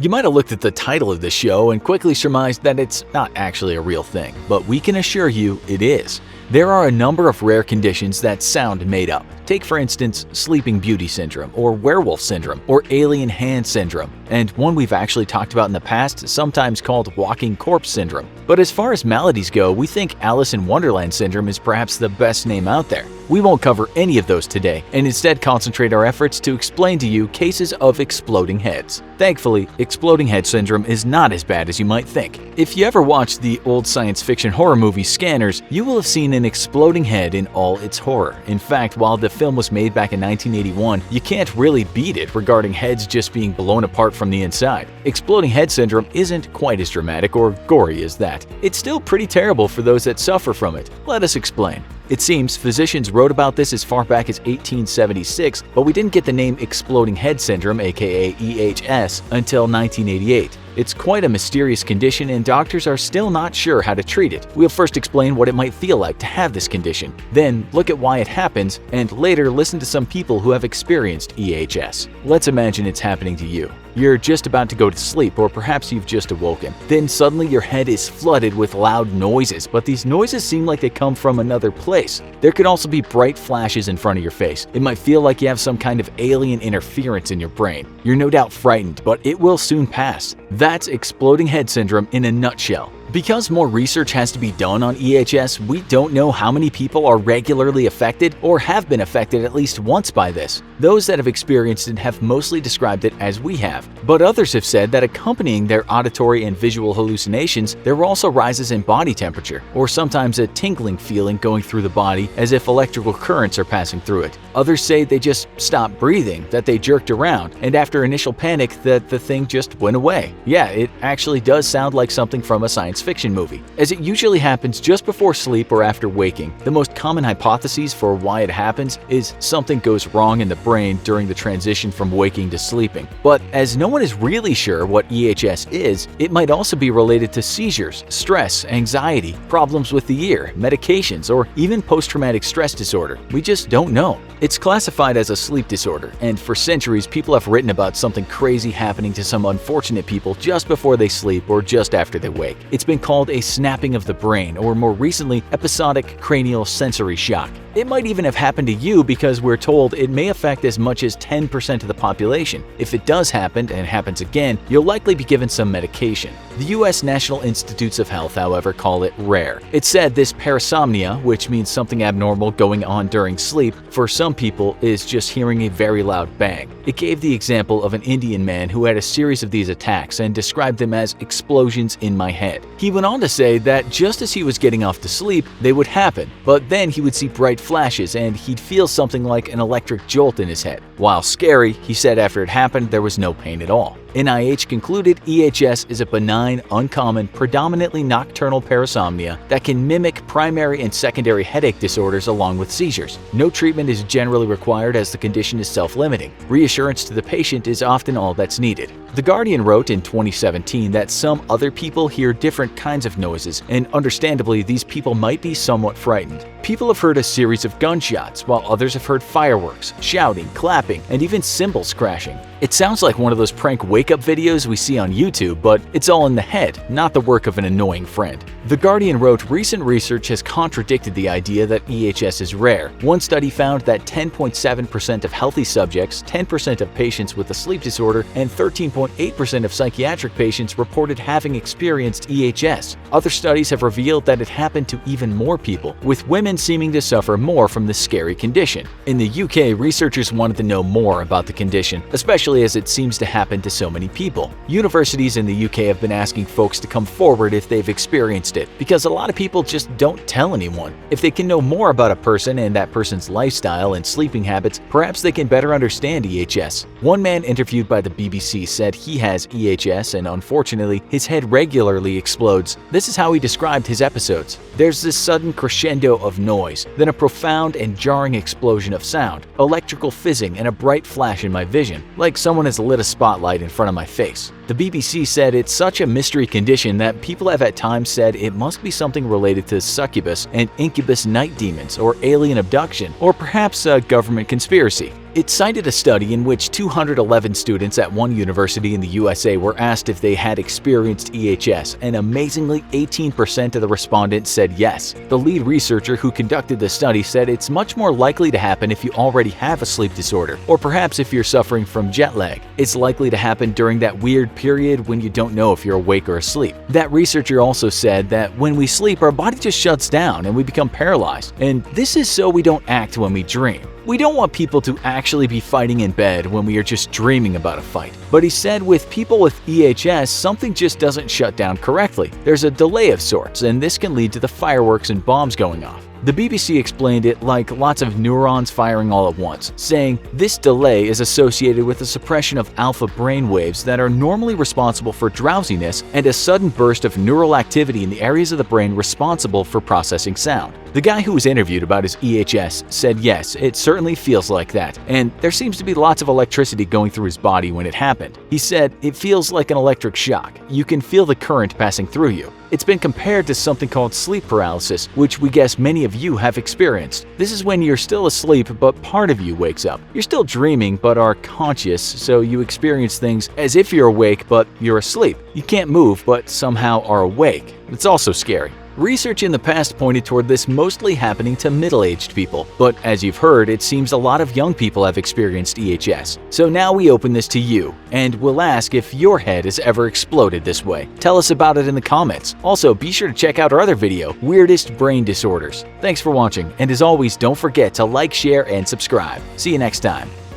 You might have looked at the title of the show and quickly surmised that it's not actually a real thing, but we can assure you it is. There are a number of rare conditions that sound made up. Take for instance, Sleeping Beauty syndrome, or werewolf syndrome, or alien hand syndrome, and one we've actually talked about in the past, sometimes called walking corpse syndrome. But as far as maladies go, we think Alice in Wonderland syndrome is perhaps the best name out there. We won't cover any of those today, and instead concentrate our efforts to explain to you cases of exploding heads. Thankfully, exploding head syndrome is not as bad as you might think. If you ever watched the old science fiction horror movie Scanners, you will have seen an exploding head in all its horror. In fact, while the film was made back in 1981, you can't really beat it regarding heads just being blown apart from the inside. Exploding head syndrome isn't quite as dramatic or gory as that. It's still pretty terrible for those that suffer from it. Let us explain. It seems physicians wrote about this as far back as 1876, but we didn't get the name exploding head syndrome, aka EHS, until 1988. It's quite a mysterious condition and doctors are still not sure how to treat it. We'll first explain what it might feel like to have this condition, then look at why it happens, and later listen to some people who have experienced EHS. Let's imagine it's happening to you. You're just about to go to sleep, or perhaps you've just awoken. Then suddenly your head is flooded with loud noises, but these noises seem like they come from another place. There could also be bright flashes in front of your face. It might feel like you have some kind of alien interference in your brain. You're no doubt frightened, but it will soon pass. That's exploding head syndrome in a nutshell. Because more research has to be done on EHS, we don't know how many people are regularly affected or have been affected at least once by this. Those that have experienced it have mostly described it as we have, but others have said that accompanying their auditory and visual hallucinations, there were also rises in body temperature, or sometimes a tingling feeling going through the body as if electrical currents are passing through it. Others say they just stopped breathing, that they jerked around, and after initial panic that the thing just went away. Yeah, it actually does sound like something from a science fiction movie. As it usually happens just before sleep or after waking, the most common hypotheses for why it happens is something goes wrong in the brain during the transition from waking to sleeping. But as no one is really sure what EHS is, it might also be related to seizures, stress, anxiety, problems with the ear, medications, or even post-traumatic stress disorder. We just don't know. It's classified as a sleep disorder, and for centuries people have written about something crazy happening to some unfortunate people just before they sleep or just after they wake. It's been called a snapping of the brain, or more recently, episodic cranial sensory shock. It might even have happened to you because we're told it may affect as much as 10% of the population. If it does happen and happens again, you'll likely be given some medication. The US National Institutes of Health, however, call it rare. It said this parasomnia, which means something abnormal going on during sleep, for some people is just hearing a very loud bang. It gave the example of an Indian man who had a series of these attacks and described them as explosions in my head. He went on to say that just as he was getting off to sleep, they would happen, but then he would see bright flashes and he'd feel something like an electric jolt in his head. While scary, he said after it happened there was no pain at all. NIH concluded EHS is a benign, uncommon, predominantly nocturnal parasomnia that can mimic primary and secondary headache disorders along with seizures. No treatment is generally required as the condition is self-limiting. Reassurance to the patient is often all that's needed. The Guardian wrote in 2017 that some other people hear different kinds of noises, and understandably these people might be somewhat frightened. People have heard a series of gunshots, while others have heard fireworks, shouting, clapping, and even cymbals crashing. It sounds like one of those prank wake-up videos we see on YouTube, but it's all in the head, not the work of an annoying friend. The Guardian wrote, recent research has contradicted the idea that EHS is rare. One study found that 10.7% of healthy subjects, 10% of patients with a sleep disorder, and 13.8% of psychiatric patients reported having experienced EHS. Other studies have revealed that it happened to even more people, with women seeming to suffer more from this scary condition. In the UK, researchers wanted to know more about the condition, especially as it seems to happen to so many people. Universities in the UK have been asking folks to come forward if they've experienced it, because a lot of people just don't tell anyone. If they can know more about a person and that person's lifestyle and sleeping habits, perhaps they can better understand EHS. One man interviewed by the BBC said he has EHS and unfortunately his head regularly explodes. This is how he described his episodes. There's this sudden crescendo of noise, then a profound and jarring explosion of sound, electrical fizzing, and a bright flash in my vision, like someone has lit a spotlight in front of my face. The BBC said it's such a mystery condition that people have at times said it must be something related to succubus and incubus night demons, or alien abduction, or perhaps a government conspiracy. It cited a study in which 211 students at one university in the USA were asked if they had experienced EHS, and amazingly 18% of the respondents said yes. The lead researcher who conducted the study said it's much more likely to happen if you already have a sleep disorder, or perhaps if you're suffering from jet lag. It's likely to happen during that weird period when you don't know if you're awake or asleep. That researcher also said that when we sleep, our body just shuts down and we become paralyzed. And this is so we don't act when we dream. We don't want people to actually be fighting in bed when we are just dreaming about a fight. But he said with people with EHS, something just doesn't shut down correctly. There's a delay of sorts, and this can lead to the fireworks and bombs going off. The BBC explained it like lots of neurons firing all at once, saying this delay is associated with a suppression of alpha brain waves that are normally responsible for drowsiness and a sudden burst of neural activity in the areas of the brain responsible for processing sound. The guy who was interviewed about his EHS said yes, it certainly feels like that, and there seems to be lots of electricity going through his body when it happened. He said it feels like an electric shock. You can feel the current passing through you. It's been compared to something called sleep paralysis, which we guess many of you have experienced. This is when you're still asleep, but part of you wakes up. You're still dreaming, but are conscious, so you experience things as if you're awake, but you're asleep. You can't move, but somehow are awake. It's also scary. Research in the past pointed toward this mostly happening to middle-aged people, but as you've heard, it seems a lot of young people have experienced EHS. So now we open this to you, and we'll ask if your head has ever exploded this way. Tell us about it in the comments. Also, be sure to check out our other video, Weirdest Brain Disorders. Thanks for watching, and as always, don't forget to like, share, and subscribe. See you next time.